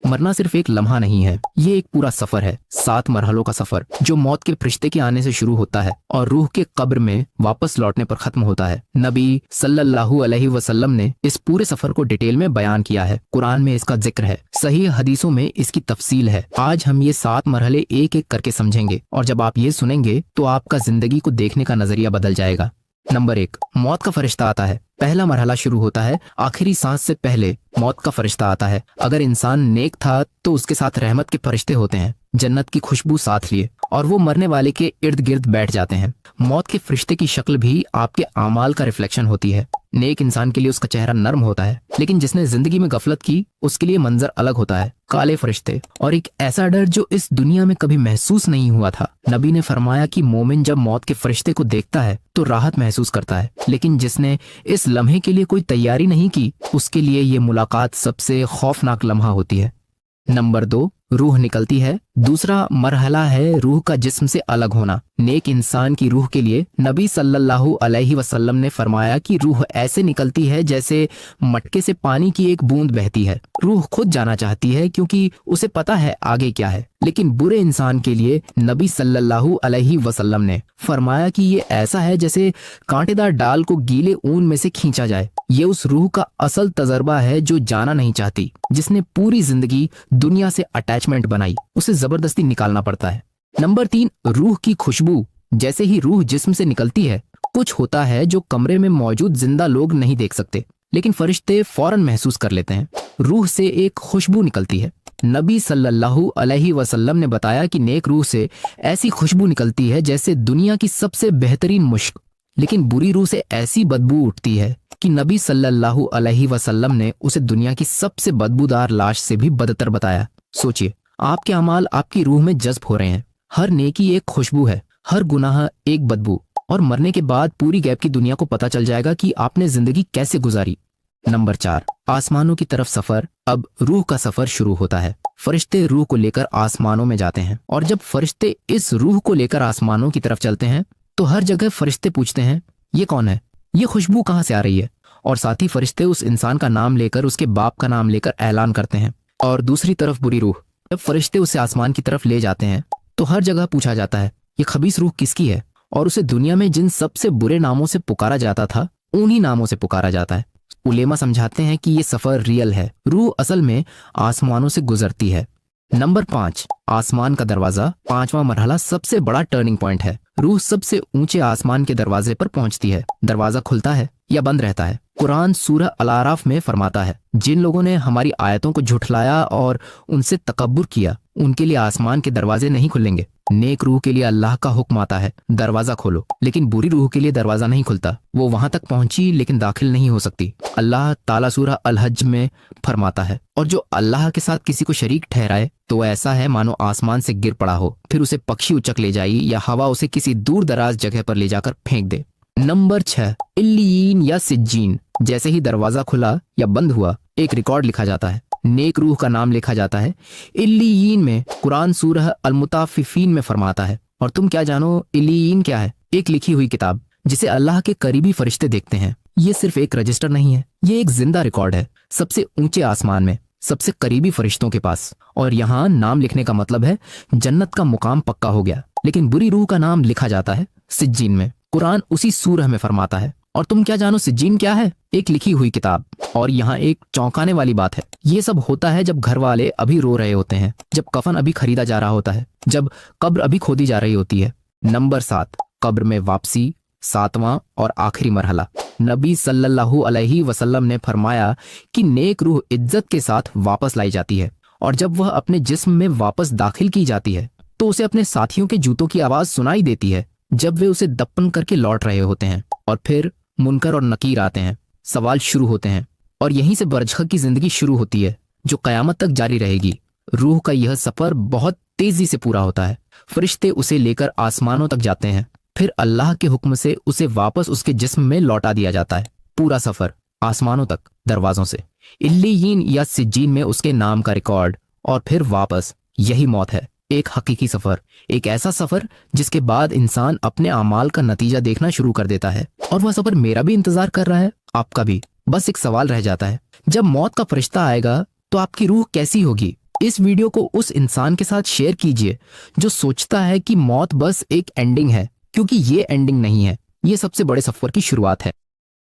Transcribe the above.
मरना सिर्फ एक लम्हा नहीं है, ये एक पूरा सफर है, 7 मरहलों का सफर जो मौत के फरिश्ते के आने से शुरू होता है और रूह के कब्र में वापस लौटने पर खत्म होता है। नबी सल्लल्लाहु अलैहि वसल्लम ने इस पूरे सफर को डिटेल में बयान किया है। कुरान में इसका जिक्र है, सही हदीसों में इसकी तफसील है। आज हम ये 7 मरहले एक एक करके समझेंगे और जब आप ये सुनेंगे तो आपका जिंदगी को देखने का नजरिया बदल जाएगा। नंबर 1, मौत का फरिश्ता आता है। पहला मरहला शुरू होता है, आखिरी सांस से पहले मौत का फरिश्ता आता है। अगर इंसान नेक था तो उसके साथ रहमत के फरिश्ते होते हैं, जन्नत की खुशबू साथ लिए, और वो मरने वाले के इर्द गिर्द बैठ जाते हैं। मौत के फरिश्ते की शक्ल भी आपके आमाल का रिफ्लेक्शन होती है। नेक इंसान के लिए उसका चेहरा नर्म होता है, लेकिन जिसने जिंदगी में गफलत की उसके लिए मंजर अलग होता है, काले फरिश्ते और एक ऐसा डर जो इस दुनिया में कभी महसूस नहीं हुआ था। नबी ने फरमाया कि मोमिन जब मौत के फरिश्ते को देखता है तो राहत महसूस करता है, लेकिन जिसने इस लम्हे के लिए कोई तैयारी नहीं की उसके लिए ये मुलाकात सबसे खौफनाक लम्हा होती है। नंबर 2, रूह निकलती है। दूसरा मरहला है रूह का जिस्म से अलग होना। नेक इंसान की रूह के लिए नबी सल्लल्लाहु अलैहि वसल्लम ने फरमाया कि रूह ऐसे निकलती है जैसे मटके से पानी की एक बूंद बहती है। रूह खुद जाना चाहती है क्योंकि उसे पता है आगे क्या है, लेकिन बुरे इंसान के लिए नबी सल्लल्लाहु अलैहि वसल्लम ने फरमाया कि ये ऐसा है जैसे कांटेदार डाल को गीले ऊन में से खींचा जाए। ये उस रूह का असल तजर्बा है जो जाना नहीं चाहती, जिसने पूरी जिंदगी दुनिया से अटैचमेंट बनाई, उसे जबरदस्ती निकालना पड़ता है। नंबर 3, रूह की खुशबू। जैसे ही रूह जिस्म से निकलती है, कुछ होता है जो कमरे में मौजूद जिंदा लोग नहीं देख सकते, लेकिन फरिश्ते फौरन महसूस कर लेते हैं। रूह से एक खुशबू निकलती है। नबी सल्लल्लाहु अलैहि वसल्लम ने बताया कि नेक रूह से ऐसी खुशबू निकलती है जैसे दुनिया की सबसे बेहतरीन मुश्क, लेकिन बुरी रूह से ऐसी बदबू उठती है कि नबी सल्लल्लाहु अलैहि वसल्लम ने उसे दुनिया की सबसे बदबूदार लाश से भी बदतर बताया। सोचिए, आपके अमाल आपकी रूह में जज्ब हो रहे हैं। हर नेकी एक खुशबू है, हर गुनाह एक बदबू, और मरने के बाद पूरी गैब की दुनिया को पता चल जाएगा कि आपने जिंदगी कैसे गुजारी। नंबर 4, आसमानों की तरफ सफर। अब रूह का सफर शुरू होता है। फरिश्ते रूह को लेकर आसमानों में जाते हैं, और जब फरिश्ते इस रूह को लेकर आसमानों की तरफ चलते हैं तो हर जगह फरिश्ते पूछते हैं, ये कौन है, ये खुशबू कहाँ से आ रही है। और साथ ही फरिश्ते उस इंसान का नाम लेकर, उसके बाप का नाम लेकर ऐलान करते हैं। और दूसरी तरफ बुरी रूह, जब फरिश्ते उसे आसमान की तरफ ले जाते हैं तो हर जगह पूछा जाता है, ये खबीस रूह किसकी है, और उसे दुनिया में जिन सबसे बुरे नामों से पुकारा जाता था उन्हीं नामों से पुकारा जाता है। उलेमा समझाते हैं कि ये सफर रियल है, रूह असल में आसमानों से गुजरती है। नंबर 5, आसमान का दरवाजा। 5वां मरहला सबसे बड़ा टर्निंग पॉइंट है। रूह सबसे ऊंचे आसमान के दरवाजे पर पहुंचती है। दरवाजा खुलता है या बंद रहता है। कुरान सूरह अल-आराफ में फरमाता है, जिन लोगों ने हमारी आयतों को झुठलाया और उनसे तकब्बुर किया, उनके लिए आसमान के दरवाजे नहीं खुलेंगे। नेक रूह के लिए अल्लाह का हुक्म आता है, दरवाजा खोलो, लेकिन बुरी रूह के लिए दरवाजा नहीं खुलता। वो वहां तक पहुंची लेकिन दाखिल नहीं हो सकती। अल्लाह ताला सूरह अल-हज में फरमाता है, और जो अल्लाह के साथ किसी को शरीक ठहराए तो ऐसा है मानो आसमान से गिर पड़ा हो, फिर उसे पक्षी उचक ले जाए या हवा उसे किसी दूर दराज जगह पर ले जाकर फेंक दे। नंबर 6, इल्लीयीन या सिज्जीन। जैसे ही दरवाजा खुला या बंद हुआ, एक रिकॉर्ड लिखा जाता है, नेक रूह का नाम लिखा जाता है। इल्लीयीन में कुरान सूरह अल-मुताफिफीन में फरमाता है, और तुम क्या जानो इल्लीयीन क्या है? एक लिखी हुई किताब जिसे अल्लाह के करीबी फरिश्ते देखते हैं। ये सिर्फ एक रजिस्टर नहीं है, ये एक जिंदा रिकॉर्ड है, सबसे ऊंचे आसमान में, सबसे करीबी फरिश्तों के पास। और यहाँ नाम लिखने का मतलब है जन्नत का मुकाम पक्का हो गया। लेकिन बुरी रूह का नाम लिखा जाता है सिज्जीन में। कुरान उसी सूरह में फरमाता है, और तुम क्या जानो सिज्जीन क्या है? एक लिखी हुई किताब। और यहाँ एक चौंकाने वाली बात है, ये सब होता है जब घर वाले अभी रो रहे होते हैं, जब कफन अभी खरीदा जा रहा होता है, जब कब्र अभी खोदी जा रही होती है। नंबर 7, कब्र में वापसी। 7वां और आखिरी मरहला। नबी सल्लल्लाहु अलैहि वसल्लम ने फरमाया कि नेक रूह इज्जत के साथ वापस लाई जाती है, और जब वह अपने जिस्म में वापस दाखिल की जाती है तो उसे अपने साथियों के जूतों की आवाज सुनाई देती है जब वे उसे दफन करके लौट रहे होते हैं। और फिर मुनकर और नकीर आते हैं, सवाल शुरू होते हैं, और यहीं से बरज़ख की जिंदगी शुरू होती है जो कयामत तक जारी रहेगी। रूह का यह सफर बहुत तेजी से पूरा होता है। फरिश्ते उसे लेकर आसमानों तक जाते हैं, फिर अल्लाह के हुक्म से उसे वापस उसके जिस्म में लौटा दिया जाता है। पूरा सफर आसमानों तक, दरवाजों से, इल्लीयीन या सिज्जीन में उसके नाम का रिकॉर्ड, और फिर वापस। यही मौत है, एक हकीकी सफर, एक ऐसा सफर जिसके बाद इंसान अपने अमाल का नतीजा देखना शुरू कर देता है। और वह सफर मेरा भी इंतजार कर रहा है, आपका भी। बस एक सवाल रह जाता है, जब मौत का फरिश्ता आएगा तो आपकी रूह कैसी होगी? इस वीडियो को उस इंसान के साथ शेयर कीजिए जो सोचता है कि मौत बस एक एंडिंग है, क्योंकि ये एंडिंग नहीं है, ये सबसे बड़े सफर की शुरुआत है।